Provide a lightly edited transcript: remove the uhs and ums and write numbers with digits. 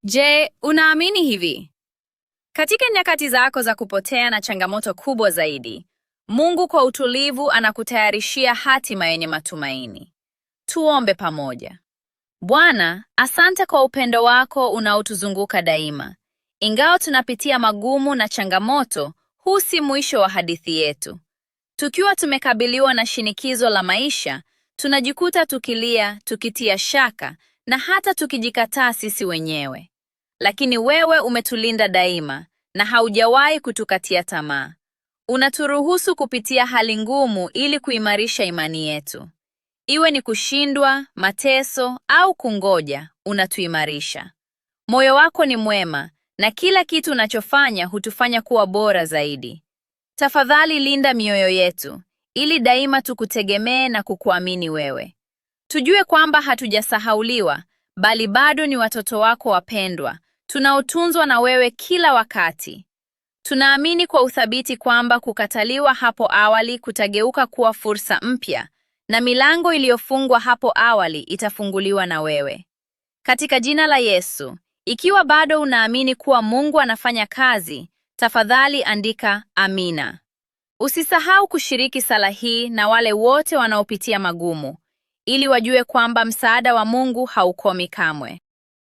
Je, unaamini hivi? Katika nyakati zako za kupotea na changamoto kubwa zaidi, Mungu kwa utulivu anakutayarishia hatima yenye matumaini. Tuombe pamoja. Bwana, asante kwa upendo wako unaotuzunguka daima. Ingawa tunapitia magumu na changamoto, huu si mwisho wa hadithi yetu. Tukiwa tumekabiliwa na shinikizo la maisha, tunajikuta tukilia, tukitia shaka na hata tukijikataa sisi wenyewe. Lakini wewe umetulinda daima na haujawahi kutukatia tamaa. Unaturuhusu kupitia hali ngumu ili kuimarisha imani yetu. Iwe ni kushindwa, mateso au kungoja, unatuimarisha. Moyo wako ni mwema na kila kitu unachofanya hutufanya kuwa bora zaidi. Tafadhali linda mioyo yetu ili daima tukutegemee na kukuamini wewe. Tujue kwamba hatujasahauliwa, bali bado ni watoto wako wapendwa, tunaotunzwa na wewe kila wakati. Tunaamini kwa uthabiti kwamba kukataliwa hapo awali kutageuka kuwa fursa mpya, na milango iliyofungwa hapo awali itafunguliwa na wewe. Katika jina la Yesu, ikiwa bado unaamini kuwa Mungu anafanya kazi, tafadhali andika amina. Usisahau kushiriki sala hii na wale wote wanaopitia magumu, ili wajue kwamba msaada wa Mungu haukomi kamwe.